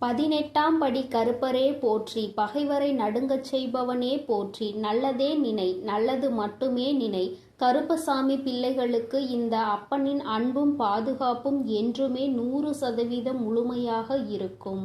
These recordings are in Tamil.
18ஆம் படி கருப்பரே போற்றி, பகைவரை நடுங்கச் செய்பவனே போற்றி, நல்லதே நினை, நல்லது மட்டுமே நினை. கருப்பசாமி பிள்ளைகளுக்கு இந்த அப்பனின் அன்பும் பாதுகாப்பும் என்றுமே 100% முழுமையாக இருக்கும்.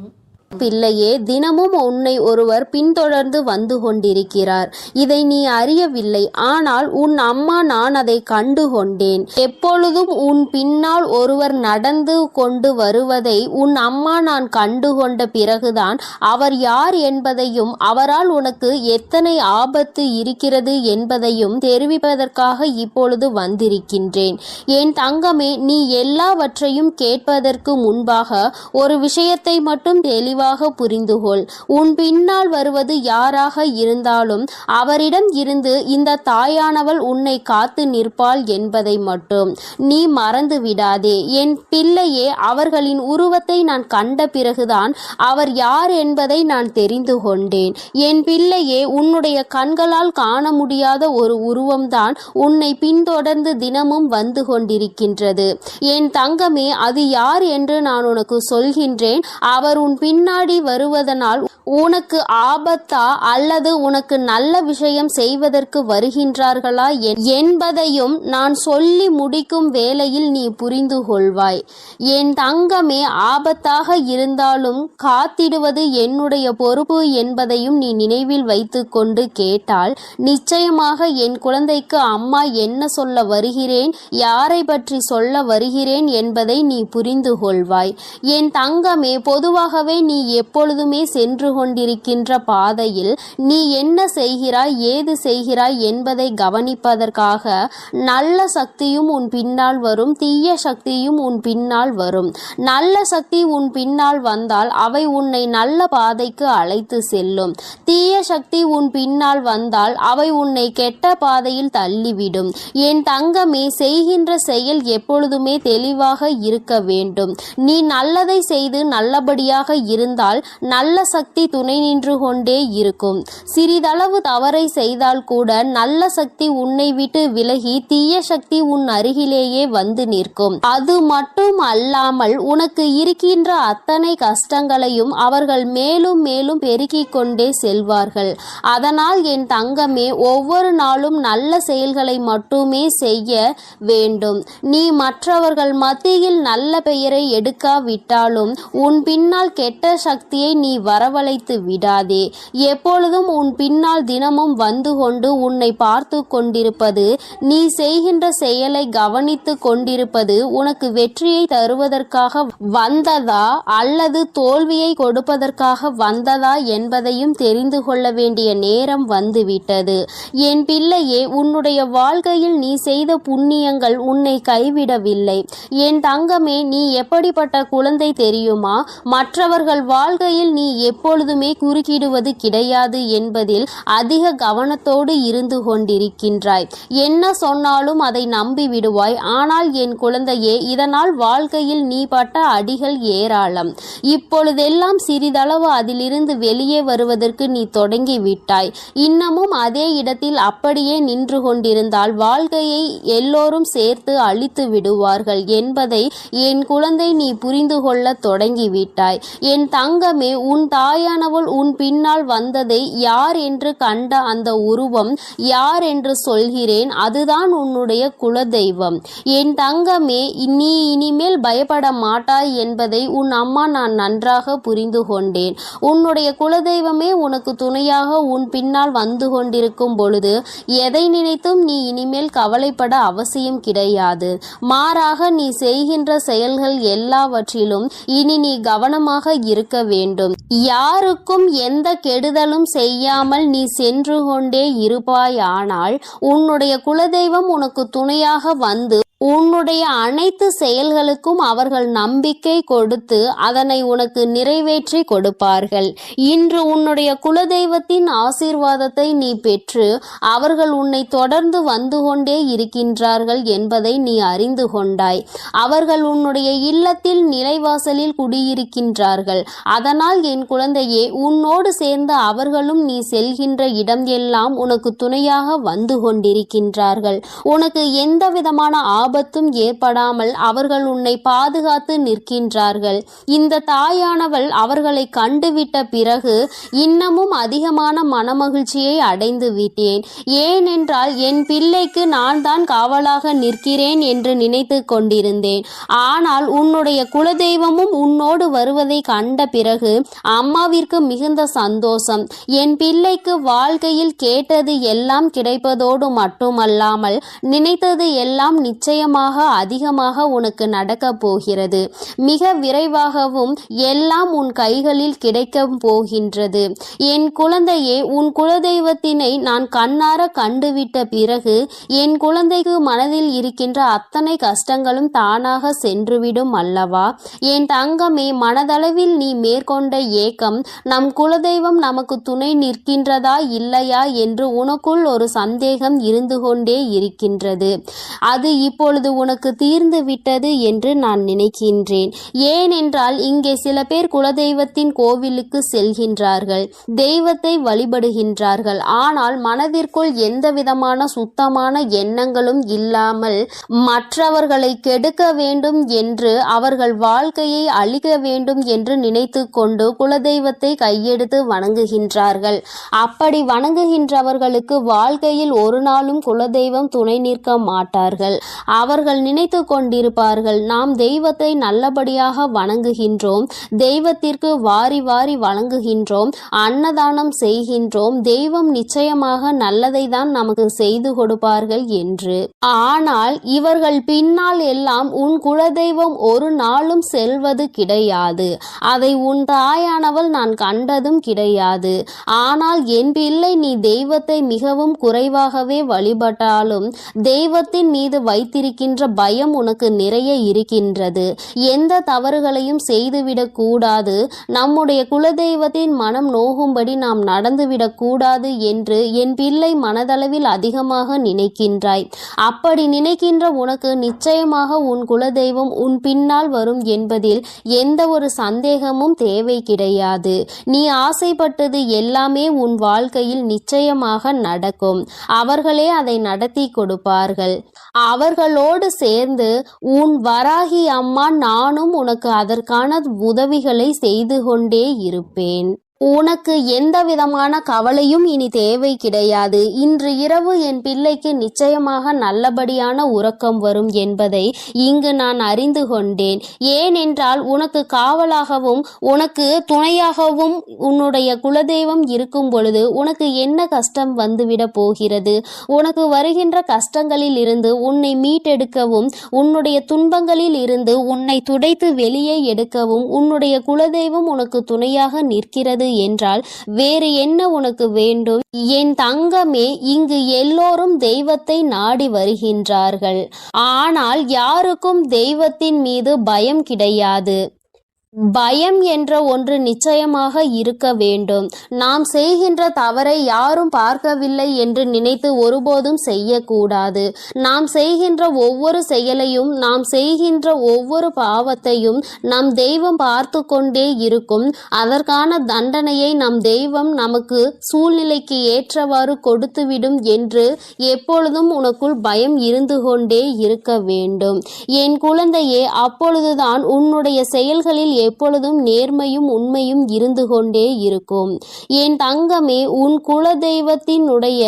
பிள்ளையே, தினமும் உன்னை ஒருவர் பின்தொடர்ந்து வந்து கொண்டிருக்கிறார். இதை நீ அறியவில்லை. ஆனால் உன் அம்மா நான் அதை கண்டு கொண்டேன். எப்பொழுதும் உன் பின்னால் ஒருவர் நடந்து கொண்டு வருவதை உன் அம்மா நான் கண்டு கொண்ட பிறகுதான் அவர் யார் என்பதையும் அவரால் உனக்கு எத்தனை ஆபத்து இருக்கிறது என்பதையும் தெரிவிப்பதற்காக இப்பொழுது வந்திருக்கின்றேன். என் தங்கமே, நீ எல்லாவற்றையும் கேட்பதற்கு முன்பாக ஒரு விஷயத்தை மட்டும் தெளிவாக புரிந்துகொள். உன் பின்னால் வருவது யாராக இருந்தாலும் அவரிடம் இருந்து இந்த தாயானவள் உன்னை காத்து நிற்பாள் என்பதை மட்டும் நீ மறந்து விடாதே. என் பிள்ளையே, அவர்களின் உருவத்தை நான் கண்ட பிறகுதான் அவர் யார் என்பதை நான் தெரிந்து கொண்டேன். என் பிள்ளையே, உன்னுடைய கண்களால் காண முடியாத ஒரு உருவம்தான் உன்னை பின்தொடர்ந்து தினமும் வந்து கொண்டிருக்கின்றது. என் தங்கமே, அது யார் என்று நான் உனக்கு சொல்கின்றேன். அவர் உன் பின்னாடி வருவதனால் உனக்கு ஆபத்தா அல்லது உனக்கு நல்ல விஷயம் செய்வதற்கு வருகின்றார்களா என்பதையும் நான் சொல்லி முடிக்கும் வேளையில் நீ புரிந்து கொள்வாய். என் தங்கமே, ஆபத்தாக இருந்தாலும் காத்திடுவது என்னுடைய பொறுப்பு என்பதையும் நீ நினைவில் வைத்து கொண்டு கேட்டால் நிச்சயமாக என் குழந்தைக்கு அம்மா என்ன சொல்ல வருகிறேன், யாரை பற்றி சொல்ல வருகிறேன் என்பதை நீ புரிந்து கொள்வாய். என் தங்கமே, பொதுவாகவே நீ எப்பொழுதுமே சென்று கொண்டிருக்கின்ற பாதையில் நீ என்ன செய்கிறாய், ஏது செய்கிறாய் என்பதை கவனிப்பதற்காக நல்ல சக்தியும் உன் பின்னால் வரும், தீய சக்தியும் உன் பின்னால் வரும். நல்ல சக்தி உன் பின்னால் வந்தால் அவை உன்னை நல்ல பாதைக்கு அழைத்து செல்லும். தீய சக்தி உன் பின்னால் வந்தால் அவை உன்னை கெட்ட பாதையில் தள்ளிவிடும். என் தங்கமே, செய்கின்ற செயல் எப்பொழுதுமே தெளிவாக இருக்க வேண்டும். நீ நல்லதை செய்து நல்லபடியாக இருந்தால் நல்ல சக்தி துணை நின்று கொண்டே இருக்கும். சிறிதளவு தவறை செய்தால் கூட நல்ல சக்தி உன்னை விட்டு விலகி தீய சக்தி உன் அருகிலேயே வந்து நிற்கும். அது மட்டும் அல்லாமல் உனக்கு இருக்கின்ற அத்தனை கஷ்டங்களையும் அவர்கள் மேலும் மேலும் பெருக்கிக் கொண்டே செல்வார்கள். அதனால் என் தங்கமே, ஒவ்வொரு நாளும் நல்ல செயல்களை மட்டுமே செய்ய வேண்டும். நீ மற்றவர்கள் மத்தியில் நல்ல பெயரை எடுக்காவிட்டாலும் உன் பின்னால் கெட்ட சக்தியை நீ வரவழைத்து விடாதே. எப்பொழுதும் உன் பின்னால் தினமும் வந்து கொண்டு உன்னை பார்த்து கொண்டிருப்பது, நீ செய்கின்ற செயலை கவனித்து கொண்டிருப்பது உனக்கு வெற்றியை தருவதற்காக வந்ததா அல்லது தோல்வியை கொடுப்பதற்காக வந்ததா என்பதையும் தெரிந்து கொள்ள வேண்டிய நேரம் வந்துவிட்டது. என் பிள்ளையே, உன்னுடைய வாழ்க்கையில் நீ செய்த புண்ணியங்கள் உன்னை கைவிடவில்லை. என் தங்கமே, நீ எப்படிப்பட்ட குழந்தை தெரியுமா? மற்றவர்கள் வாழ்க்கையில் நீ எப்பொழுதுமே குறுக்கிடுவது கிடையாது என்பதில் அதிக கவனத்தோடு இருந்து கொண்டிருக்கின்றாய். என்ன சொன்னாலும் அதை நம்பி விடுவாய். ஆனால் என் குழந்தையே, இதனால் வாழ்க்கையில் நீ பட்ட அடிகள் ஏராளம். இப்பொழுதெல்லாம் சிறிதளவு அதிலிருந்து வெளியே வருவதற்கு நீ தொடங்கி விட்டாய். இன்னமும் அதே இடத்தில் அப்படியே நின்று கொண்டிருந்தால் வாழ்க்கையை எல்லோரும் சேர்த்து அழித்து விடுவார்கள் என்பதை என் குழந்தை நீ புரிந்து கொள்ள தொடங்கிவிட்டாய். என் தங்கமே, உன் தாயானவள் உன் பின்னால் வந்ததை யார் என்று கண்ட அந்த உருவம் யார் என்று சொல்கிறேன், அதுதான் உன்னுடைய குலதெய்வம். என் தங்கமே, நீ இனிமேல் பயப்பட மாட்டாய் என்பதை உன் அம்மா நான் நன்றாக புரிந்து கொண்டேன். உன்னுடைய குலதெய்வமே உனக்கு துணையாக உன் பின்னால் வந்து கொண்டிருக்கும் பொழுது எதை நினைத்தும் நீ இனிமேல் கவலைப்பட அவசியம் கிடையாது. மாறாக நீ செய்கின்ற செயல்கள் எல்லாவற்றிலும் இனி நீ கவனமாக இருக்க வேண்டும். யாருக்கும் எந்த கெடுதலும் செய்யாமல் நீ சென்று கொண்டே இருப்பாயானால் உன்னுடைய குலதெய்வம் உனக்கு துணையாக வந்து உன்னுடைய அனைத்து செயல்களுக்கும் அவர்கள் நம்பிக்கை கொடுத்து அதனை உனக்கு நிறைவேற்றி கொடுப்பார்கள். இன்று உன்னுடைய குலதெய்வத்தின் ஆசீர்வாதத்தை நீ பெற்று அவர்கள் உன்னை தொடர்ந்து வந்து கொண்டே இருக்கின்றார்கள் என்பதை நீ அறிந்து கொண்டாய். அவர்கள் உன்னுடைய இல்லத்தில் நிலைவாசலில் குடியிருக்கின்றார்கள். அதனால் என் குழந்தையே, உன்னோடு சேர்ந்த அவர்களும் நீ செல்கின்ற இடம் எல்லாம் உனக்கு துணையாக வந்து கொண்டிருக்கின்றார்கள். உனக்கு எந்த விதமான ஆபத்தும் ஏற்படாமல் அவர்கள் உன்னை பாதுகாத்து நிற்கின்றார்கள். இந்த தாயானவள் அவர்களை கண்டுவிட்ட பிறகு இன்னமும் அதிகமான மனமகிழ்ச்சியை அடைந்து விட்டேன். ஏனென்றால் என் பிள்ளைக்கு நான் தான் காவலாக நிற்கிறேன் என்று நினைத்து கொண்டிருந்தேன். ஆனால் உன்னுடைய குலதெய்வமும் உன்னோடு வருவதை கண்ட பிறகு அம்மாவிற்கு மிகுந்த சந்தோஷம். என் பிள்ளைக்கு வாழ்க்கையில் கேட்டது எல்லாம் கிடைப்பதோடு மட்டுமல்லாமல் நினைத்தது எல்லாம் நிச்சயமாக அதிகமாக உனக்கு நடக்கப் போகிறது. மிக விரைவாகவும் எல்லாம் உன் கைகளில் கிடைக்கப் போகின்றது. என் குழந்தையே, உன் குலதெய்வத்தினை நான் கண்ணார கண்டுவிட்ட பிறகு என் குழந்தைக்கு மனதில் இருக்கின்ற அத்தனை கஷ்டங்களும் தானாக சென்றுவிடும் அல்லவா? என் தங்கமே, மனதளவில் நீ மேற்கொண்ட ஏக்கம், நம் குலதெய்வம் நமக்கு துணை நிற்கின்றதா இல்லையா என்று உனக்குள் ஒரு சந்தேகம் இருந்து கொண்டே இருக்கின்றது. அது இப்பொழுது உனக்கு தீர்ந்து விட்டது என்று நான் நினைக்கின்றேன். ஏனென்றால் இங்கே சில பேர் குலதெய்வத்தின் கோவிலுக்கு செல்கின்றார்கள், தெய்வத்தை வழிபடுகின்றார்கள். ஆனால் மனதிற்குள் எந்த விதமான சுத்தமான எண்ணங்களும் இல்லாமல் மற்றவர்களை கெடுக்க வேண்டும் என்று, அவர்கள் வாழ்க்கையை அழிக்க வேண்டும் என்று நினைத்து கொண்டு குலதெய்வத்தை கையெடுத்து வணங்குகின்றார்கள். அப்படி வணங்குகின்றவர்களுக்கு வாழ்க்கையில் ஒரு நாளும் குலதெய்வம் துணை நிற்க மாட்டார்கள். அவர்கள் நினைத்து கொண்டிருப்பார்கள், நாம் தெய்வத்தை நல்லபடியாக வணங்குகின்றோம், தெய்வத்திற்கு வாரி வாரி வழங்குகின்றோம், அன்னதானம் செய்கின்றோம், தெய்வம் நிச்சயமாக நல்லதை தான் நமக்கு செய்து கொடுப்பார்கள் என்று. ஆனால் இவர்கள் பின்னால் எல்லாம் உன் குலதெய்வம் ஒரு நாளும் செல்வது கிடையாது. அதை உன் தாயானவள் நான் கண்டதும் கிடையாது. ஆனால் என் பிள்ளை, நீ தெய்வத்தை மிகவும் குறைவாகவே வழிபட்டாலும் தெய்வத்தின் மீது வைத்திருக்கின்ற பயம் உனக்கு நிறைய இருக்கின்றது. எந்த தவறுகளையும் செய்துவிடக் கூடாது, நம்முடைய குலதெய்வத்தின் மனம் நோகும்படி நாம் நடந்துவிடக் கூடாது என்று என் பிள்ளை மனதளவில் அதிகமாக நினைக்கின்றாய். அப்படி நினைக்கின்ற உனக்கு நிச்சயமாக உன் குலதெய்வம் உன் பின்னால் வரும் என்பதில் எந்த ஒரு சந்தேகமும் தேவை கிடையாது. நீ ஆசைப்பட்டது எல்லாமே உன் வாழ்க்கையில் நிச்சயமாக நடக்கும். அவர்களே அதை நடத்தி கொடுப்பார்கள். அவர்களோடு சேர்ந்து உன் வராகி அம்மா நானும் உனக்கு அதற்கான உதவிகளை செய்து கொண்டே இருப்பேன். உனக்கு எந்த விதமான கவலையும் இனி தேவை கிடையாது. இன்று இரவு என் பிள்ளைக்கு நிச்சயமாக நல்லபடியான உறக்கம் வரும் என்பதை இங்கு நான் அறிந்து கொண்டேன். ஏனென்றால் உனக்கு காவலாகவும் உனக்கு துணையாகவும் உன்னுடைய குலதெய்வம் இருக்கும் பொழுது உனக்கு என்ன கஷ்டம் வந்துவிட போகிறது? உனக்கு வருகின்ற கஷ்டங்களில் இருந்து உன்னை மீட்டெடுக்கவும், உன்னுடைய துன்பங்களில் இருந்து உன்னை துடைத்து வெளியே எடுக்கவும் உன்னுடைய குலதெய்வம் உனக்கு துணையாக நிற்கிறது என்றால் வேறு என்ன உனக்கு வேண்டும்? என் தங்கமே, இங்கு எல்லோரும் தெய்வத்தை நாடி வருகின்றார்கள். ஆனால் யாருக்கும் தெய்வத்தின் மீது பயம் கிடையாது. பயம் என்ற ஒன்று நிச்சயமாக இருக்க வேண்டும். நாம் செய்கின்ற தவறை யாரும் பார்க்கவில்லை என்று நினைத்து ஒருபோதும் செய்யக்கூடாது. நாம் செய்கின்ற ஒவ்வொரு செயலையும், நாம் செய்கின்ற ஒவ்வொரு பாவத்தையும் நம் தெய்வம் பார்த்து கொண்டே இருக்கும். அதற்கான தண்டனையை நம் தெய்வம் நமக்கு சூழ்நிலைக்கு ஏற்றவாறு கொடுத்துவிடும் என்று எப்பொழுதும் உனக்குள் பயம் இருந்து கொண்டே இருக்க வேண்டும். என் குழந்தையே, அப்பொழுதுதான் உன்னுடைய செயல்களில் எப்பொழுதும் நேர்மையும் உண்மையும் இருந்து கொண்டே இருக்கும். என் தங்கமே, உன் குலதெய்வத்தினுடைய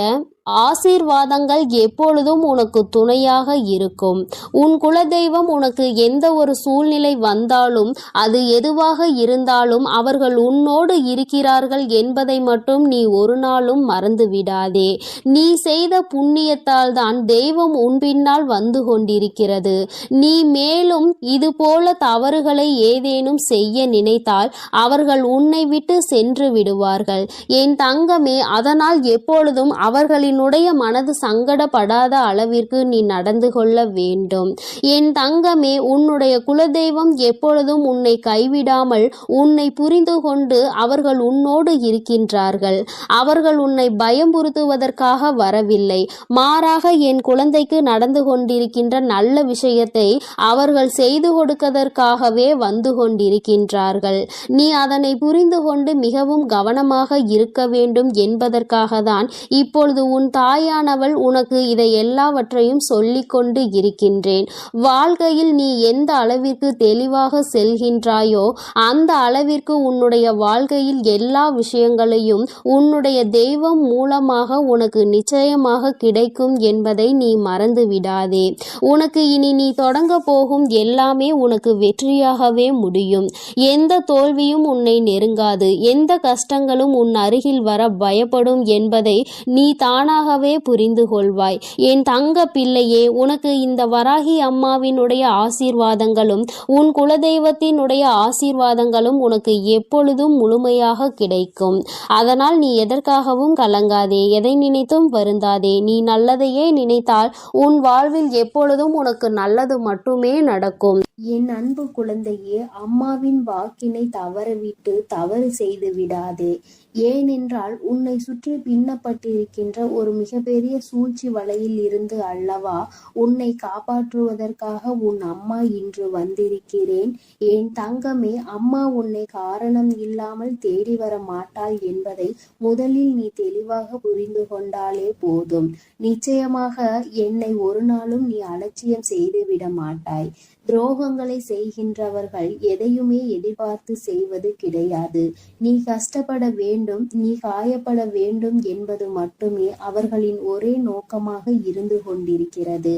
ஆசீர்வாதங்கள் எப்பொழுதும் உனக்கு துணையாக இருக்கும். உன் குலதெய்வம் உனக்கு எந்த ஒரு சூழ்நிலை வந்தாலும், அது எதுவாக இருந்தாலும் அவர்கள் உன்னோடு இருக்கிறார்கள் என்பதை மட்டும் நீ ஒரு நாளும் மறந்து விடாதே. நீ செய்த புண்ணியத்தால் தான் தெய்வம் உன் பின்னால் வந்து கொண்டிருக்கிறது. நீ மேலும் இது போல தவறுகளை ஏதேனும் செய்ய நினைத்தால் அவர்கள் உன்னை விட்டு சென்று விடுவார்கள். என் தங்கமே, அதனால் எப்பொழுதும் அவர்களின் மனது சங்கடப்படாத அளவிற்கு நீ நடந்து கொள்ள வேண்டும். என் தங்கமே, உன்னுடைய குலதெய்வம் எப்பொழுதும் உன்னை கைவிடாமல் உன்னை புரிந்து கொண்டு அவர்கள் உன்னோடு இருக்கின்றார்கள். அவர்கள் உன்னை பயம்புறுத்துவதற்காக வரவில்லை. மாறாக என் குழந்தைக்கு நடந்து கொண்டிருக்கின்ற நல்ல விஷயத்தை அவர்கள் செய்து கொடுப்பதற்காகவே வந்து கொண்டிருக்கின்றார்கள். நீ அதனை புரிந்து கொண்டு மிகவும் கவனமாக இருக்க வேண்டும் என்பதற்காக தான் இப்பொழுது உன் தாயானவள் உனக்கு இதை எல்லாவற்றையும் சொல்லிக் கொண்டு இருக்கின்றேன். வாழ்க்கையில் நீ எந்த அளவிற்கு தெளிவாக செல்கின்றாயோ அந்த அளவிற்கு உன்னுடைய வாழ்க்கையில் எல்லா விஷயங்களையும் உன்னுடைய தெய்வம் மூலமாக உனக்கு நிச்சயமாக கிடைக்கும் என்பதை நீ மறந்து விடாதே. உனக்கு இனி நீ தொடங்க போகும் எல்லாமே உனக்கு வெற்றியாகவே முடியும். எந்த தோல்வியும் உன்னை நெருங்காது. எந்த கஷ்டங்களும் உன் அருகில் வர பயப்படும் என்பதை நீ தானாகவே புரிந்து கொள்வாய். என் தங்க பிள்ளையே, உனக்கு இந்த வராகி அம்மாவினுடைய ஆசீர்வாதங்களும் உன் குலதெய்வத்தினுடைய ஆசீர்வாதங்களும் உனக்கு எப்பொழுதும் முழுமையாக கிடைக்கும். அதனால் நீ எதற்காகவும் கலங்காதே, எதை நினைத்தும் வருந்தாதே. நீ நல்லதையே நினைத்தால் உன் வாழ்வில் எப்பொழுதும் உனக்கு நல்லது மட்டுமே நடக்கும். என் அன்பு குழந்தையே, அம்மாவின் வாக்கினை தவறவிட்டு தவறு செய்து விடாதே. ஏனென்றால் உன்னை சுற்றி பின்னப்பட்டிருக்கின்ற ஒரு மிகப்பெரிய சூழ்ச்சி வலையில் இருந்து அல்லவா உன்னை காப்பாற்றுவதற்காக உன் அம்மா இன்று வந்திருக்கிறேன். என் தங்கமே, அம்மா உன்னை காரணம் இல்லாமல் தேடி வர மாட்டாள் என்பதை முதலில் நீ தெளிவாக புரிந்து கொண்டாலே போதும். நிச்சயமாக என்னை ஒரு நாளும் நீ அலட்சியம் செய்துவிட மாட்டாய். துரோகங்களை செய்கின்றவர்கள் எதையுமே எதிர்பார்த்து செய்வது கிடையாது. நீ கஷ்டப்பட வேண்டும், நீ காயப்பட வேண்டும் என்பது மட்டுமே அவர்களின் ஒரே நோக்கமாக இருந்து கொண்டிருக்கிறது.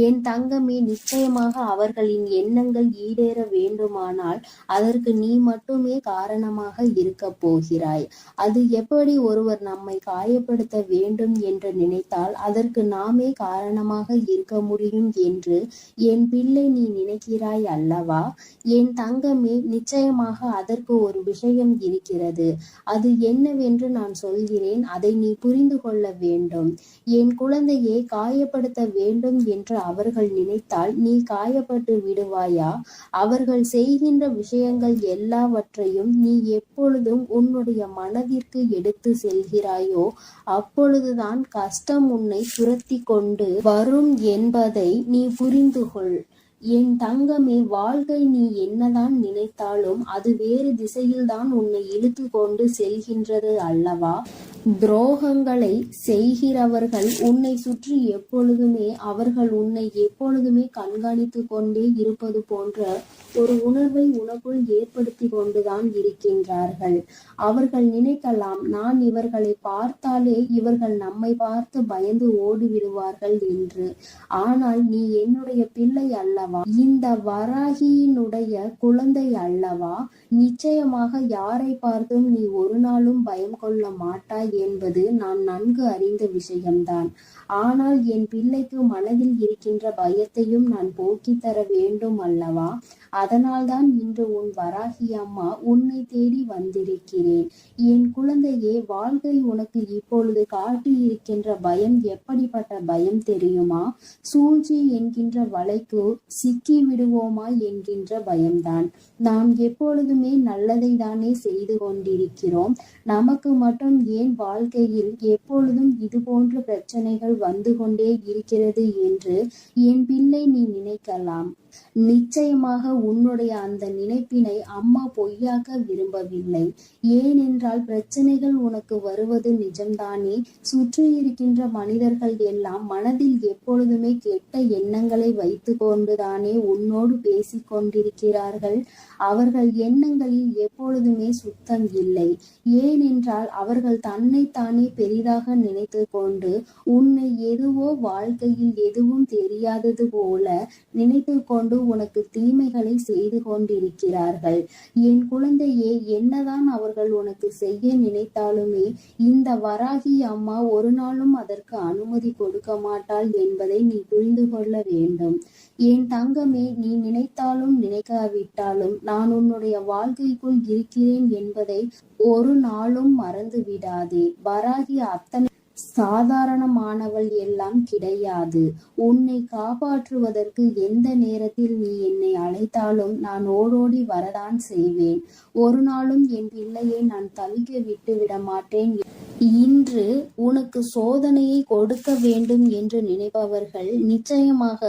என் தங்கமே, நிச்சயமாக அவர்களின் எண்ணங்கள் ஈடேற வேண்டுமானால் அதற்கு நீ மட்டுமே காரணமாக இருக்க போகிறாய். அது எப்படி ஒருவர் நம்மை காயப்படுத்த வேண்டும் என்று நினைத்தால் அதற்கு நாமே காரணமாக இருக்க முடியும் என்று என் பிள்ளை நீ நினைக்கிறாய் அல்லவா? என் தங்கமே, நிச்சயமாக அதற்கு ஒரு விஷயம் இருக்கிறது. அது என்னவென்று நான் சொல்கிறேன், அதை நீ புரிந்து கொள்ள வேண்டும். என் குழந்தையை காயப்படுத்த வேண்டும் என்று அவர்கள் நினைத்தால் நீ காயப்பட்டு விடுவாயா? அவர்கள் செய்கின்ற விஷயங்கள் எல்லாவற்றையும் நீ எப்பொழுதும் உன்னுடைய மனதிற்கு எடுத்து செல்கிறாயோ அப்பொழுதுதான் கஷ்டம் உன்னை துரத்தி கொண்டு வரும் என்பதை நீ புரிந்து கொள். என் தங்கமே, வாழ்க்கை நீ என்னதான் நினைத்தாலும் அது வேறு திசையில்தான் உன்னை இழுத்து கொண்டு செல்கின்றது அல்லவா? துரோகங்களை செய்கிறவர்கள் உன்னை சுற்றி எப்பொழுதுமே அவர்கள் உன்னை எப்பொழுதுமே கண்காணித்து கொண்டே இருப்பது போன்ற ஒரு உணர்வை உனக்குள் ஏற்படுத்தி கொண்டுதான் இருக்கின்றார்கள். அவர்கள் நினைக்கலாம், நான் இவர்களை பார்த்தாலே இவர்கள் நம்மை பார்த்து பயந்து ஓடிவிடுவார்கள் என்று. ஆனால் நீ என்னுடைய பிள்ளை அல்லவா, இந்த வராகியினுடைய குழந்தை அல்லவா? நிச்சயமாக யாரை பார்த்தும் நீ ஒரு நாளும் பயம் கொள்ள மாட்டாய் என்பது நான் நன்கு அறிந்த விஷயம்தான். ஆனால் என் பிள்ளைக்கு மனதில் இருக்கின்ற பயத்தையும் நான் போக்கித் தர வேண்டும் அல்லவா? அதனால்தான் இன்று உன் வராகி அம்மா உன்னை தேடி வந்திருக்கிறேன். என் குழந்தையே, வாழ்க்கை உனக்கு இப்பொழுது காட்டி இருக்கின்ற பயம் எப்படிப்பட்ட பயம் தெரியுமா? சூழ்ச்சி என்கின்ற வலைக்கு சிக்கி விடுவோமா என்கின்ற பயம்தான். நாம் எப்பொழுதுமே நல்லதை தானே செய்து கொண்டிருக்கிறோம். நமக்கு மட்டும் ஏன் வாழ்க்கையில் எப்பொழுதும் இது போன்ற பிரச்சனைகள் வந்து கொண்டே இருக்கிறது என்று என் பிள்ளை நீ நினைக்கலாம். நிச்சயமாக உன்னுடைய அந்த நினைப்பினை அம்மா பொய்யாக்க விரும்பவில்லை. ஏனென்றால் பிரச்சனைகள் உனக்கு வருவது நிஜம்தானே. சுற்றி இருக்கின்ற மனிதர்கள் எல்லாம் மனதில் எப்பொழுதுமே கெட்ட எண்ணங்களை வைத்து கொண்டுதானே உன்னோடு பேசிக் கொண்டிருக்கிறார்கள். அவர்கள் எண்ணங்களில் எப்பொழுதுமே சுத்தம் இல்லை. ஏனென்றால் அவர்கள் தன்னைத்தானே பெரிதாக நினைத்து கொண்டு உன்னை எதுவோ வாழ்க்கையில் எதுவும் தெரியாதது போல நினைத்து கொண்டு உனக்கு தீமைகளை செய்து கொண்டிருக்கிறார்கள். என் குழந்தையே, என்னதான் அவர்கள் உனக்கு செய்ய நினைத்தாலுமே இந்த வராகி அம்மா ஒரு நாளும் அதற்கு அனுமதி கொடுக்க மாட்டாள் என்பதை நீ புரிந்து கொள்ள வேண்டும். என் தங்கமே, நீ நினைத்தாலும் நினைக்காவிட்டாலும் நான் உன்னுடைய வாழ்க்கைக்குள் இருக்கிறேன் என்பதை ஒரு நாளும் மறந்து விடாதே. வராகி அத்தனை சாதாரணமானவள் எல்லாம் கிடையாது. உன்னை காப்பாற்றுவதற்கு எந்த நேரத்தில் நீ என்னை அழைத்தாலும் நான் ஓடோடி வரதான் செய்வேன். ஒரு நாளும் என் பிள்ளையை நான் தவிக்க விட்டு விட மாட்டேன். இன்று உனக்கு சோதனையை கொடுக்க வேண்டும் என்று நினைப்பவர்கள் நிச்சயமாக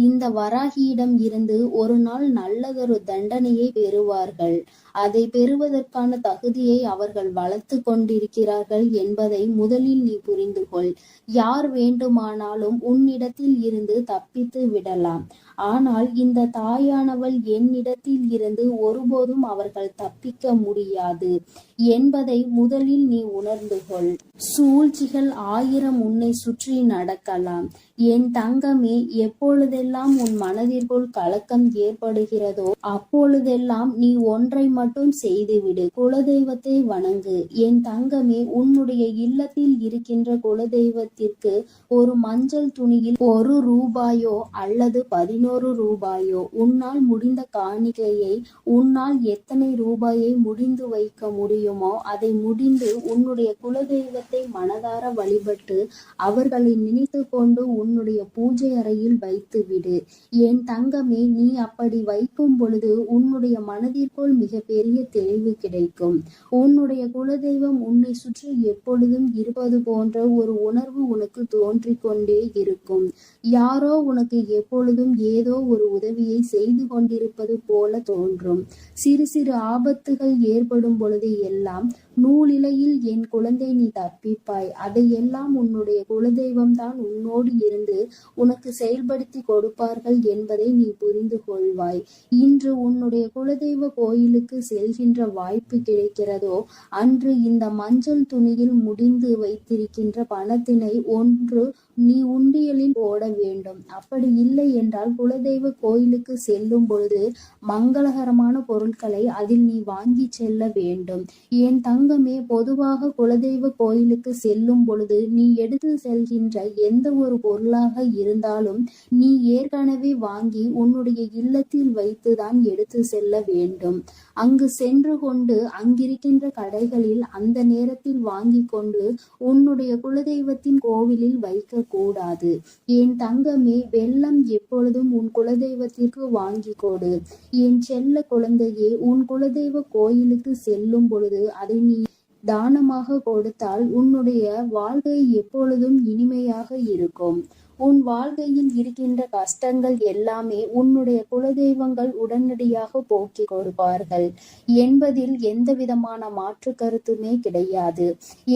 இந்த வராகியிடம் இருந்து ஒரு நாள் நல்லதொரு தண்டனையை பெறுவார்கள். அதை பெறுவதற்கான தகுதியை அவர்கள் வளர்த்து கொண்டிருக்கிறார்கள் என்பதை முதலில் நீ புரிந்து கொள். யார் வேண்டுமானாலும் உன்னிடத்தில் இருந்து தப்பித்து விடலாம். ஆனால் இந்த தாயானவள் என்னிடத்தில் இருந்து ஒருபோதும் அவர்கள் தப்பிக்க முடியாது என்பதை முதலில் நீ உணர்ந்து கொள். சூழ்ச்சிகள் 1000 உன்னை சுற்றி நடக்கலாம். என் தங்கமே, எப்பொழுதெல்லாம் உன் மனதிற்குள் கலக்கம் ஏற்படுகிறதோ அப்பொழுதெல்லாம் நீ ஒன்றை மட்டும் செய்துவிடு, குலதெய்வத்தை வணங்கு. என் தங்கமே, உன்னுடைய இல்லத்தில் இருக்கின்ற குலதெய்வத்திற்கு ஒரு மஞ்சள் துணியில் 1 ரூபாயோ அல்லது 11 ரூபாயோ உன்னால் முடிந்த காணிக்கையை, உன்னால் எத்தனை ரூபாயை முடிந்து வைக்க முடியுமோ அதை முடிந்து உன்னுடைய குலதெய்வத்தை மனதார வழிபட்டு அவர்களை நினைத்து கொண்டு உன்னுடைய பூஜை அறையில் வைத்து விடு. என் தங்கமே, நீ அப்படி வைக்கும் பொழுது உன்னுடைய மனதிற்குள் மிக பெரிய தெளிவு கிடைக்கும். உன்னுடைய குலதெய்வம் உன்னை சுற்றி எப்பொழுதும் இருப்பது போன்ற ஒரு உணர்வு உனக்கு தோன்றிக் கொண்டே இருக்கும். யாரோ உனக்கு எப்பொழுதும் ஏதோ ஒரு உதவியை செய்து கொண்டிருப்பது போல தோன்றும். சிறு சிறு ஆபத்துகள் ஏற்படும் பொழுது எல்லாம் நூலிலையில் என் குழந்தை நீ தப்பிப்பாய். அதையெல்லாம் உன்னுடைய குலதெய்வம் தான் உன்னோடு இருந்து உனக்கு செயல்படுத்தி கொடுப்பார்கள் என்பதை நீ புரிந்து கொள்வாய். இன்று உன்னுடைய குலதெய்வ கோயிலுக்கு செல்கின்ற வாய்ப்பு கிடைக்கிறதோ அன்று இந்த மஞ்சள் துணியில் முடிந்து வைத்திருக்கின்ற பணத்தினை ஒன்று நீ உண்டியலில் போட வேண்டும். அப்படி இல்லை என்றால் குலதெய்வ கோயிலுக்கு செல்லும் பொழுது மங்களகரமான பொருட்களை அதில் நீ வாங்கி செல்ல வேண்டும். என் தங்கமே, பொதுவாக குலதெய்வ கோயிலுக்கு செல்லும் பொழுது நீ எடுத்து செல்கின்ற எந்த ஒரு பொருளாக இருந்தாலும் நீ ஏற்கனவே வாங்கி உன்னுடைய இல்லத்தில் வைத்துதான் எடுத்து செல்ல வேண்டும். அங்கு சென்று கொண்டு அங்கிருக்கின்ற கடைகளில் அந்த நேரத்தில் வாங்கி கொண்டு உன்னுடைய குலதெய்வத்தின் கோவிலில் வைக்க கூடாது. என் தங்கமே, வெல்லம் எப்பொழுதும் உன் குலதெய்வத்திற்கு வாங்கி கொடு. என் செல்ல குழந்தையே, உன் குலதெய்வ கோயிலுக்கு செல்லும் பொழுது அதை நீ தானமாக கொடுத்தால் உன்னுடைய வாழ்க்கை எப்பொழுதும் இனிமையாக இருக்கும். உன் வாழ்க்கையில் இருக்கின்ற கஷ்டங்கள் எல்லாமே உன்னுடைய குலதெய்வங்கள் உடனடியாக போக்கி கொடுப்பார்கள் என்பதில் எந்த விதமான மாற்று கருத்துமே கிடையாது.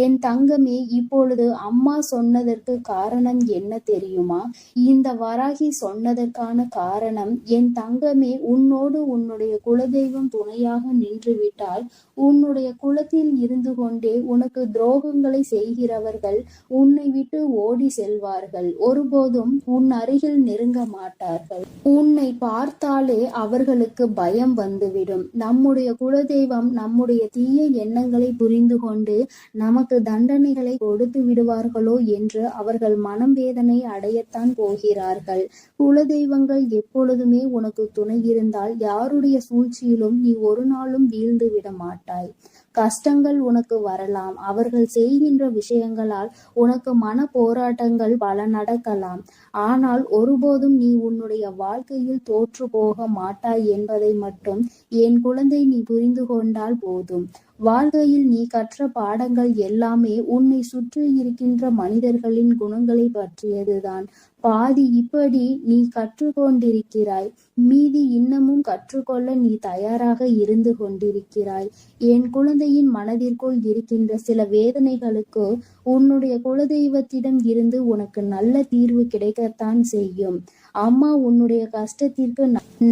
என் தங்கமே, இப்பொழுது அம்மா சொன்னதற்கு காரணம் என்ன தெரியுமா? இந்த வராகி சொன்னதற்கான காரணம், என் தங்கமே, உன்னோடு உன்னுடைய குலதெய்வம் துணையாக நின்றுவிட்டால் உன்னுடைய குலத்தில் இருந்து கொண்டே உனக்கு துரோகங்களை செய்கிறவர்கள் உன்னை விட்டு ஓடி செல்வார்கள். ஒருபோதும் உன் அருகில் நெருங்க மாட்டார்கள். உன்னை பார்த்தாலே அவர்களுக்கு பயம் வந்துவிடும். நம்முடைய குலதெய்வம் நம்முடைய தீய எண்ணங்களை புரிந்து கொண்டு நமக்கு தண்டனைகளை கொடுத்து விடுவார்களோ என்று அவர்கள் மனம் வேதனை அடையத்தான் போகிறார்கள். குலதெய்வங்கள் எப்பொழுதுமே உனக்கு துணை இருந்தால் யாருடைய சூழ்ச்சியிலும் நீ ஒரு நாளும் வீழ்ந்து விட மாட்டாய். கஷ்டங்கள் உனக்கு வரலாம். அவர்கள் செய்கின்ற விஷயங்களால் உனக்கு மன போராட்டங்கள் பல நடக்கலாம். ஆனால் ஒருபோதும் நீ உன்னுடைய வாழ்க்கையில் தோற்று போக மாட்டாய் என்பதை மட்டும் என் குழந்தை நீ புரிந்து கொண்டால் போதும். வாழ்க்கையில் நீ கற்ற பாடங்கள் எல்லாமே உன்னை சுற்றி இருக்கின்ற மனிதர்களின் குணங்களை பற்றியதுதான். பாதி இப்படி நீ கற்றுக்கொண்டிருக்கிறாய், மீதி இன்னமும் கற்றுக்கொள்ள நீ தயாராக இருந்து கொண்டிருக்கிறாய். என் குழந்தையின் மனதிற்குள் இருக்கின்ற சில வேதனைகளுக்கு உன்னுடைய குலதெய்வத்திடம் இருந்து உனக்கு நல்ல தீர்வு கிடைக்கத்தான் செய்யும். அம்மா உன்னுடைய கஷ்டத்திற்கு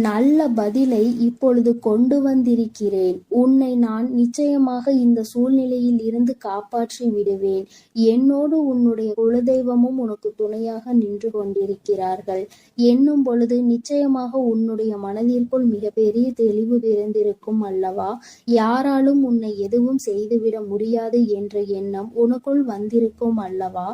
நல்ல பதிலை இப்பொழுது கொண்டு வந்திருக்கிறேன். உன்னை நான் நிச்சயமாக இந்த சூழ்நிலையில் இருந்து காப்பாற்றி விடுவேன். என்னோடு உன்னுடைய குலதெய்வமும் உனக்கு துணையாக நின்று கொண்டிருக்கிறார்கள் என்னும் பொழுது நிச்சயமாக உன்னுடைய மனதிற்குள் மிகப்பெரிய தெளிவு பிறந்திருக்கும் அல்லவா? யாராலும் உன்னை எதுவும் செய்துவிட முடியாது என்ற எண்ணம் உனக்குள் வந்திருக்கும் அல்லவா?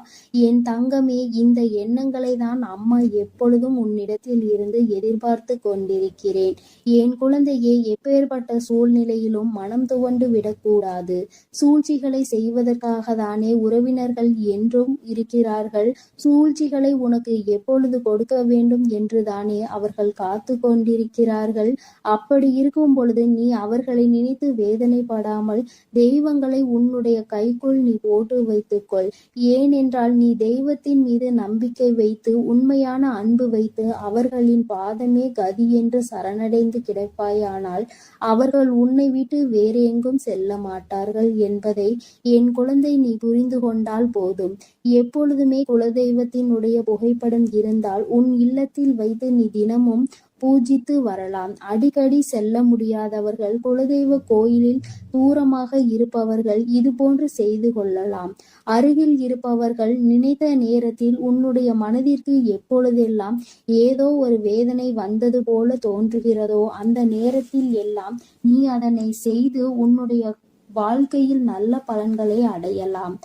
என் தங்கமே, இந்த எண்ணங்களை தான் அம்மா எப்பொழுதும் உன்னிடத்தில் இருந்து எதிர்பார்த்து கொண்டிருக்கிறேன். என் குழந்தையே, எப்பேற்பட்ட சூழ்நிலையிலும் மனம் துவண்டு விடக்கூடாது. சூழ்ச்சிகளை செய்வதற்காக தானே உறவினர்கள் என்றும் இருக்கிறார்கள். சூழ்ச்சிகளை உனக்கு எப்பொழுது கொடுக்க வேண்டும் என்று தானே அவர்கள் காத்து கொண்டிருக்கிறார்கள். அப்படி இருக்கும் பொழுது நீ அவர்களை நினைத்து வேதனைப்படாமல் தெய்வங்களை உன்னுடைய கைக்குள் நீ போட்டு வைத்துக்கொள். ஏனென்றால் நீ தெய்வத்தின் மீது நம்பிக்கை வைத்து உண்மையான அன்பு வைத்து வைத்து அவர்களின் பாதமே கதி என்று சரணடைந்து கிடப்பாயானால் அவர்கள் உன்னை விட்டு வேறு எங்கும் செல்ல மாட்டார்கள் என்பதை என் குழந்தை நீ புரிந்து கொண்டால் போதும். எப்பொழுதுமே குலதெய்வத்தினுடைய புகைப்படம் இருந்தால் உன் இல்லத்தில் வைத்து நீ தினமும் பூஜித்து வரலாம். அடிக்கடி செல்ல முடியாதவர்கள், குலதெய்வ கோயிலில் தூரமாக இருப்பவர்கள் இது போன்று செய்து கொள்ளலாம். அருகில் இருப்பவர்கள் நினைத்த நேரத்தில் உன்னுடைய மனதிற்கு எப்பொழுதெல்லாம் ஏதோ ஒரு வேதனை வந்தது போல தோன்றுகிறதோ அந்த நேரத்தில் எல்லாம் நீ அதனை செய்து உன்னுடைய வாழ்க்கையில் நல்ல பலன்களை அடையலாம்.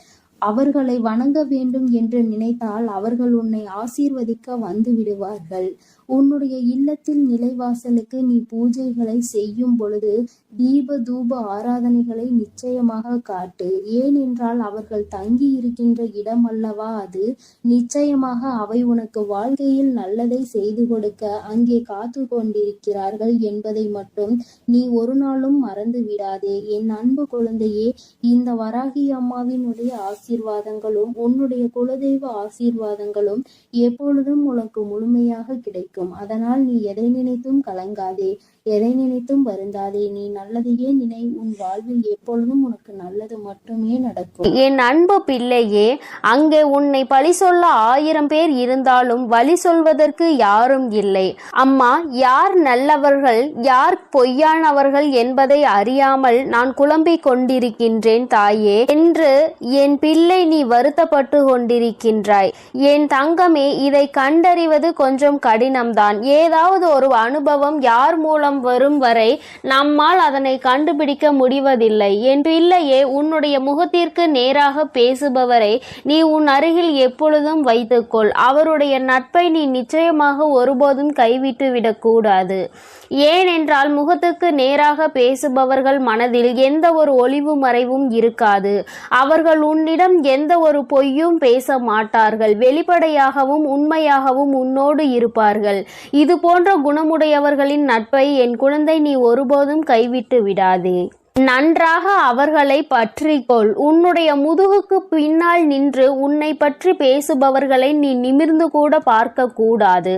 அவர்களை வணங்க வேண்டும் என்று நினைத்தால் அவர்கள் உன்னை ஆசீர்வதிக்க வந்து விடுவார்கள். உன்னுடைய இல்லத்தில் நிலைவாசலுக்கு நீ பூஜைகளை செய்யும் பொழுது தீப தூப ஆராதனைகளை நிச்சயமாக காட்டு. ஏனென்றால் அவர்கள் தங்கி இருக்கின்ற இடம் அல்லவா அது. நிச்சயமாக அவை உனக்கு வாழ்க்கையில் நல்லதை செய்து கொடுக்க அங்கே காத்து கொண்டிருக்கிறார்கள் என்பதை மட்டும் நீ ஒரு நாளும் மறந்து விடாதே. என் அன்பு குழந்தையே, இந்த வராகி அம்மாவினுடைய ஆசீர்வாதங்களும் உன்னுடைய குலதெய்வ ஆசீர்வாதங்களும் எப்பொழுதும் உனக்கு முழுமையாக கிடைக்கும். அதனால் நீ எதை நினைத்தும் கலங்காதே, எதை நினைத்தும் வருந்தாதே. நீ நல்லதையே நினை. உன் வாழ்வில் எப்பொழுதும் உனக்கு நல்லது மட்டுமே நடக்கும். என் அன்பு பிள்ளையே, அங்கே உன்னை பழி சொல்ல 1000 பேர் இருந்தாலும் வழி சொல்வதற்கு யாரும் இல்லை. அம்மா, யார் நல்லவர்கள் யார் பொய்யானவர்கள் என்பதை அறியாமல் நான் குழம்பிக் கொண்டிருக்கின்றேன் தாயே என்று என் பிள்ளை நீ வருத்தப்பட்டு கொண்டிருக்கின்றாய். என் தங்கமே, இதை கண்டறிவது கொஞ்சம் கடினம்தான். ஏதாவது ஒரு அனுபவம் யார் மூலம் வரும் வரை நம்மால் அதனை கண்டுபிடிக்க முடிவதில்லை. என் பிள்ளையே, உன்னுடைய முகத்திற்கு நேராக பேசுபவரை நீ உன் அருகில் எப்பொழுதும் வைத்துக்கொள். அவருடைய நட்பை நீ நிச்சயமாக ஒருபோதும் கைவிட்டு விடக்கூடாது. ஏனென்றால் முகத்துக்கு நேராக பேசுபவர்கள் மனதில் எந்த ஒரு ஒளிவு மறைவும் இருக்காது. அவர்கள் உன்னிடம் எந்த ஒரு பொய்யும் பேச மாட்டார்கள். வெளிப்படையாகவும் உண்மையாகவும் உன்னோடு இருப்பார்கள். இது போன்ற குணமுடையவர்களின் நட்பை என் குழந்தை நீ ஒருபோதும் கைவிட்டு விடாதே. நன்றாக அவர்களை பற்றிக்கொள். உன்னுடைய முதுகுக்கு பின்னால் நின்று உன்னை பற்றி பேசுபவர்களை நீ நிமிர்ந்து கூட பார்க்க கூடாது.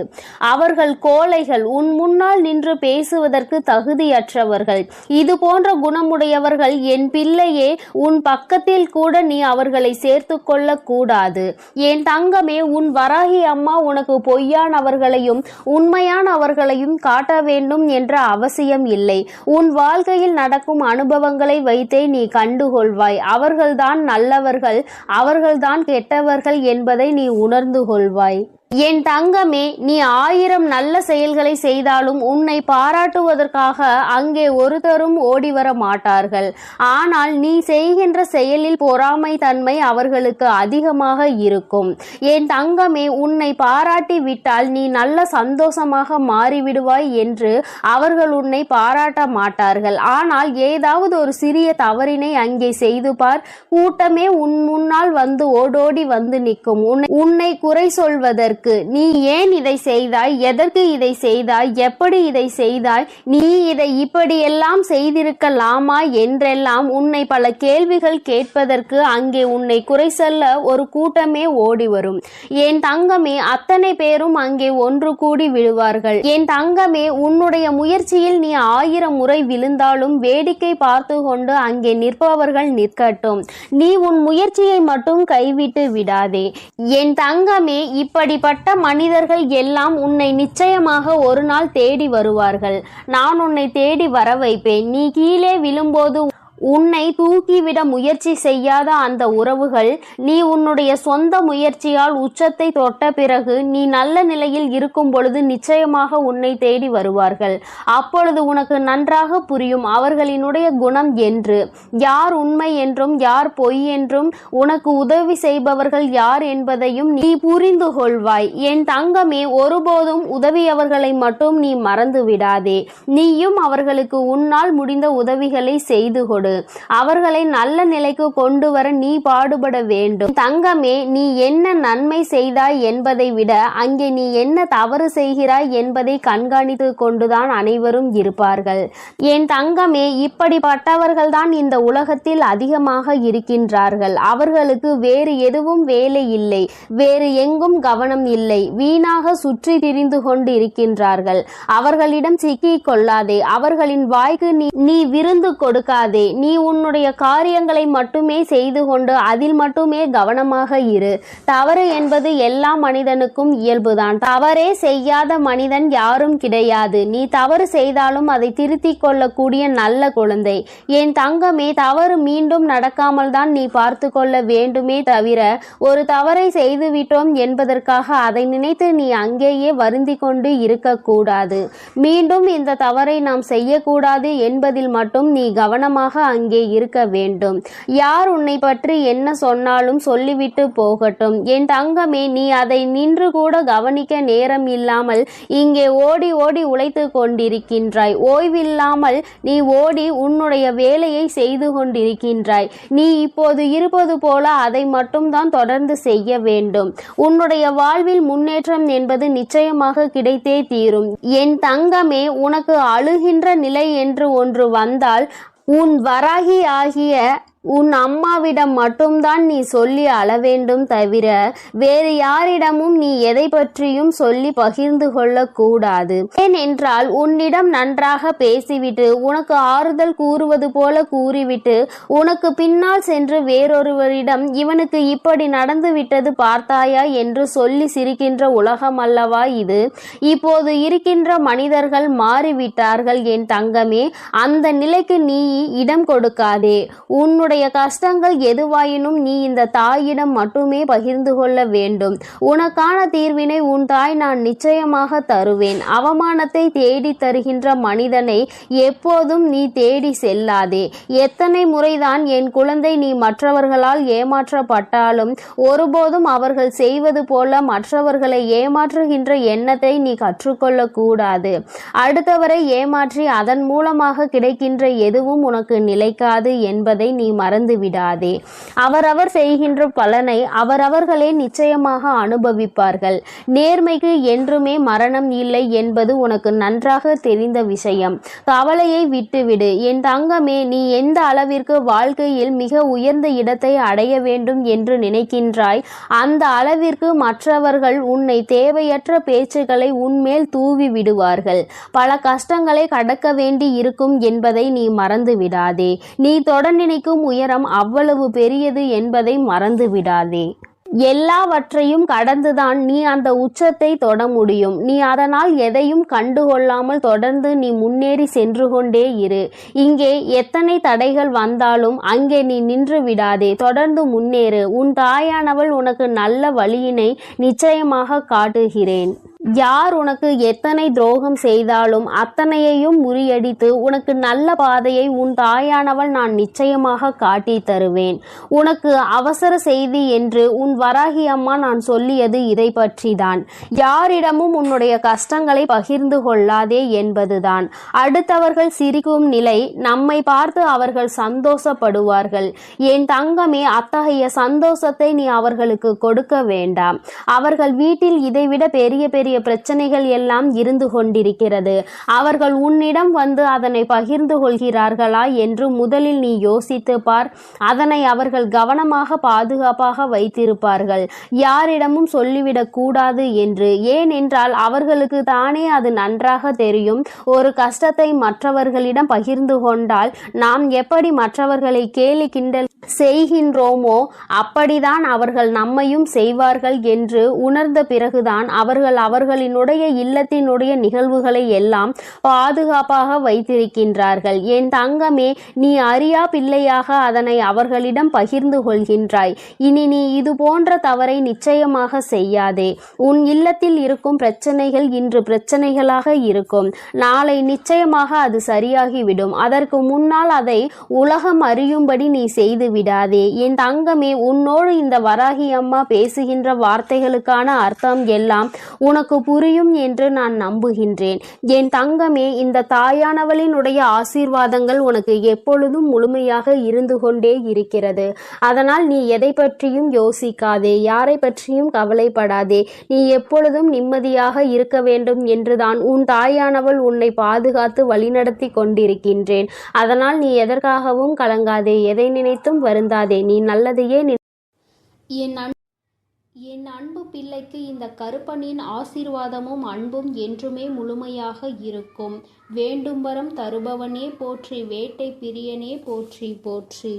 அவர்கள் கோழைகள், உன் முன்னால் நின்று பேசுவதற்கு தகுதியற்றவர்கள். இது போன்ற குணமுடையவர்கள் என் பிள்ளையே, உன் பக்கத்தில் கூட நீ அவர்களை சேர்த்து கொள்ள கூடாது. என் தங்கமே, உன் வராகி அம்மா உனக்கு பொய்யானவர்களையும் உண்மையானவர்களையும் காட்ட வேண்டும் என்ற அவசியம் இல்லை. உன் வாழ்க்கையில் நடக்கும் அனுபவங்களை வைத்தே நீ கண்டுகொள்வாய். அவர்கள்தான் நல்லவர்கள், அவர்கள்தான் கெட்டவர்கள் என்பதை நீ உணர்ந்து கொள்வாய். என் தங்கமே, நீ 1000 நல்ல செயல்களை செய்தாலும் உன்னை பாராட்டுவதற்காக அங்கே ஒருத்தரும் ஓடிவர மாட்டார்கள். ஆனால் நீ செய்கின்ற செயலில் பொறாமை தன்மை அவர்களுக்கு அதிகமாக இருக்கும். என் தங்கமே, உன்னை பாராட்டி விட்டால் நீ நல்ல சந்தோஷமாக மாறிவிடுவாய் என்று அவர்கள் உன்னை பாராட்ட மாட்டார்கள். ஆனால் ஏதாவது ஒரு சிறிய தவறினை அங்கே செய்து பார், கூட்டமே உன் முன்னால் வந்து ஓடோடி வந்து நிற்கும். உன்னை குறை சொல்வதற்கு, நீ ஏன் இதை செய்தாய், எதற்கு இதை செய்தாய், எப்படி இதை செய்தாய், நீ இதை இப்படியெல்லாம் செய்திருக்கலாமா என்றெல்லாம் உன்னை பல கேள்விகள் கேட்பதற்கு அங்கே உன்னை குறை சொல்ல ஒரு கூட்டமே ஓடி வரும். என் தங்கமே, அத்தனை பேரும் அங்கே ஒன்று கூடி விழுவார்கள். என் தங்கமே, உன்னுடைய முயற்சியில் நீ 1000 முறை விழுந்தாலும் வேடிக்கை பார்த்து கொண்டு அங்கே நிற்பவர்கள் நிற்கட்டும். நீ உன் முயற்சியை மட்டும் கைவிட்டு விடாதே. என் தங்கமே, இப்படிப்பட்ட மனிதர்கள் எல்லாம் உன்னை நிச்சயமாக ஒரு நாள் தேடி வருவார்கள். நான் உன்னை தேடி வர வைப்பேன். நீ கீழே விழும்போது உன்னை தூக்கிவிட முயற்சி செய்யாத அந்த உறவுகள் நீ உன்னுடைய சொந்த முயற்சியால் உச்சத்தை தொட்ட பிறகு நீ நல்ல நிலையில் இருக்கும் பொழுது நிச்சயமாக உன்னை தேடி வருவார்கள். அப்பொழுது உனக்கு நன்றாக புரியும் அவர்களினுடைய குணம் என்று, யார் உண்மை என்றும் யார் பொய் என்றும், உனக்கு உதவி செய்பவர்கள் யார் என்பதையும் நீ புரிந்து கொள்வாய். என் தங்கமே, ஒருபோதும் உதவியவர்களை மட்டும் நீ மறந்து விடாதே. நீயும் அவர்களுக்கு உன்னால் முடிந்த உதவிகளை செய்து கொடு. கொடு. அவர்களை நல்ல நிலைக்கு கொண்டு வர நீ பாடுபட வேண்டும். தங்கமே, நீ என்ன நன்மை செய்தாய் என்பதை விட அங்கே நீ என்ன தவறு செய்கிறாய் என்பதை கண்காணித்து கொண்டுதான் அனைவரும் இருப்பார்கள். என் தங்கமே, இப்படிப்பட்டவர்கள்தான் இந்த உலகத்தில் அதிகமாக இருக்கின்றார்கள். அவர்களுக்கு வேறு எதுவும் வேலை இல்லை, வேறு எங்கும் கவனம் இல்லை, வீணாக சுற்றி திரிந்து கொண்டு இருக்கின்றார்கள். அவர்களிடம் சிக்கிக் கொள்ளாதே, அவர்களின் வாய்க்கு நீ விருந்து கொடுக்காதே. நீ உன்னுடைய காரியங்களை மட்டுமே செய்து கொண்டு அதில் மட்டுமே கவனமாக இரு. தவறு என்பது எல்லா மனிதனுக்கும் இயல்புதான். தவறே செய்யாத மனிதன் யாரும் கிடையாது. நீ தவறு செய்தாலும் அதை திருத்திக் கொள்ளக்கூடிய நல்ல குழந்தை. என் தங்கமே, தவறு மீண்டும் நடக்காமல் தான் நீ பார்த்து கொள்ள வேண்டுமே தவிர ஒரு தவறை செய்துவிட்டோம் என்பதற்காக அதை நினைத்து நீ அங்கேயே வருந்தி கொண்டு இருக்கக்கூடாது. மீண்டும் இந்த தவறை நாம் செய்யக்கூடாது என்பதில் மட்டும் நீ கவனமாக அங்கே இருக்க வேண்டும். யார் உன்னை பற்றி என்ன சொன்னாலும் சொல்லிவிட்டு போகட்டும். என் தங்கமே, நீ அதை நின்று கூட கவனிக்க நேரம் இல்லாமல் இங்கே ஓடி ஓடி உழைத்து கொண்டிருக்கின்றாய். ஓய்வில்லாமல் நீ ஓடி உன்னுடைய வேலையை செய்து கொண்டிருக்கின்றாய். நீ இப்போது இருப்பது போல அதை மட்டும்தான் தொடர்ந்து செய்ய வேண்டும். உன்னுடைய வாழ்வில் முன்னேற்றம் என்பது நிச்சயமாக கிடைத்தே தீரும். என் தங்கமே, உனக்கு அழுகின்ற நிலை என்று ஒன்று வந்தால் உன் வராகி ஆகிய உன் அம்மாவிடம் மட்டும்தான் நீ சொல்லி அழ வேண்டும் தவிர வேறு யாரிடமும் நீ எதை பற்றியும் சொல்லி பகிர்ந்து கொள்ள கூடாது. ஏனென்றால் உன்னிடம் நன்றாக பேசிவிட்டு உனக்கு ஆறுதல் கூறுவது போல கூறிவிட்டு உனக்கு பின்னால் சென்று வேறொருவரிடம் இவனுக்கு இப்படி நடந்து விட்டது பார்த்தாயா என்று சொல்லி சிரிக்கின்ற உலகம் அல்லவா இது? இப்போது இருக்கின்ற மனிதர்கள் மாறிவிட்டார்கள் என் தங்கமே. அந்த நிலைக்கு நீ இடம் கொடுக்காதே. உன்னுடைய கஷ்டங்கள் எதுவாயினும் நீ இந்த தாயிடம் மட்டுமே பகிர்ந்து கொள்ள வேண்டும். உனக்கான தீர்வினை உன் தாய் நான் நிச்சயமாக தருவேன். அவமானத்தை தேடி தருகின்ற மனிதனை எப்போதும் நீ தேடி செல்லாதே. எத்தனை முறைதான் என் குழந்தை நீ மற்றவர்களால் ஏமாற்றப்பட்டாலும் ஒருபோதும் அவர்கள் செய்வது போல மற்றவர்களை ஏமாற்றுகின்ற எண்ணத்தை நீ கற்றுக்கொள்ள கூடாது. அடுத்தவரை ஏமாற்றி அதன் மூலமாக கிடைக்கின்ற எதுவும் உனக்கு நிலைக்காது என்பதை நீ மறந்து விடாதே. அவரவர் செய்கின்ற பலனை அவரவர்களே நிச்சயமாக அனுபவிப்பார்கள். நேர்மைக்கு என்றுமே மரணம் இல்லை என்பது உனக்கு நன்றாக தெரிந்த விஷயம். கவலையை விட்டுவிடு என் தங்கமே. நீ எந்த அளவிற்கு வாழ்க்கையில் மிக உயர்ந்த இடத்தை அடைய வேண்டும் என்று நினைக்கின்றாய் அந்த அளவிற்கு மற்றவர்கள் உன்னை தேவையற்ற பேச்சுக்களை உன்மேல் தூவி விடுவார்கள். பல கஷ்டங்களை கடக்க வேண்டி இருக்கும் என்பதை நீ மறந்து விடாதே. நீ தொட நினைக்கும் உயரம் அவ்வளவு பெரியது என்பதை மறந்து விடாதே. எல்லாவற்றையும் கடந்துதான் நீ அந்த உச்சத்தை தொட முடியும். நீ அதனால் எதையும் கண்டுகொள்ளாமல் தொடர்ந்து நீ முன்னேறி சென்று கொண்டே இரு. இங்கே எத்தனை தடைகள் வந்தாலும் அங்கே நீ நின்று விடாதே. தொடர்ந்து முன்னேறு. உன் தாயானவள் உனக்கு நல்ல வழியினை நிச்சயமாக காட்டுகிறேன். யார் உனக்கு எத்தனை துரோகம் செய்தாலும் அத்தனையையும் முறியடித்து உனக்கு நல்ல பாதையை உன் தாயானவள் நான் நிச்சயமாக காட்டி தருவேன். உனக்கு அவசர செய்தி என்று உன் வராகி அம்மா நான் சொல்லியது இதை பற்றிதான். யாரிடமும் உன்னுடைய கஷ்டங்களை பகிர்ந்து கொள்ளாதே என்பதுதான். அடுத்தவர்கள் சிரிக்கும் நிலை நம்மை பார்த்து அவர்கள் சந்தோஷப்படுவார்கள். என் தங்கமே, அத்தகைய சந்தோஷத்தை நீ அவர்களுக்கு கொடுக்க வேண்டாம். அவர்கள் வீட்டில் இதைவிட பெரிய பெரிய பிரச்சனைகள் எல்லாம் இருந்து கொண்டிருக்கிறது. அவர்கள் உன்னிடம் வந்து அதனை பகிர்ந்து கொள்கிறார்களா என்று முதலில் நீ யோசித்து பார். அதனை அவர்கள் கவனமாக பாதுகாப்பாக வைத்திருப்பார்கள். யாரிடமும் சொல்லிவிடக் கூடாது என்று. ஏனென்றால் அவர்களுக்கு தானே அது நன்றாக தெரியும். ஒரு கஷ்டத்தை மற்றவர்களிடம் பகிர்ந்து கொண்டால் நாம் எப்படி மற்றவர்களை கேலி கிண்டல் செய்கின்றோமோ அப்படிதான் அவர்கள் நம்மையும் செய்வார்கள் என்று உணர்ந்த பிறகுதான் அவர்கள் அவர்களினுடைய இல்லத்தினுடைய நிகழ்வுகளை எல்லாம் பாதுகாப்பாக வைத்திருக்கின்றார்கள். என் தங்கமே, நீ அறியா பிள்ளையாக அதனை அவர்களிடம் பகிர்ந்து கொள்கின்றாய். இனி நீ இது போன்ற தவறை நிச்சயமாக செய்யாதே. உன் இல்லத்தில் இருக்கும் பிரச்சனைகள் இன்று பிரச்சனைகளாக இருக்கும். நாளை நிச்சயமாக அது சரியாகிவிடும். அதற்கு முன்னால் அதை உலகம் அறியும்படி நீ செய்து விடாதே. என் தங்கமே, உன்னோடு இந்த வராகி அம்மா பேசுகின்ற வார்த்தைகளுக்கான அர்த்தம் எல்லாம் உனக்கு உனக்கு புரியும் என்று நான் நம்புகின்றேன். என் தங்கமே, இந்த தாயானவளினுடைய ஆசீர்வாதங்கள் உனக்கு எப்பொழுதும் முழுமையாக இருந்து கொண்டே இருக்கிறது. அதனால் நீ எதை பற்றியும் யோசிக்காதே, யாரை பற்றியும் கவலைப்படாதே. நீ எப்பொழுதும் நிம்மதியாக இருக்க வேண்டும் என்றுதான் உன் தாயானவள் உன்னை பாதுகாத்து வழிநடத்தி கொண்டிருக்கின்றேன். அதனால் நீ எதற்காகவும் கலங்காதே, எதை நினைத்தும் வருந்தாதே. நீ நல்லதையே என் அன்பு பிள்ளைக்கு இந்த கருப்பனின் ஆசீர்வாதமும் அன்பும் என்றுமே முழுமையாக இருக்கும். வேண்டும் வரம் தருபவனே போற்றி, வேட்டை பிரியனே போற்றி போற்றி.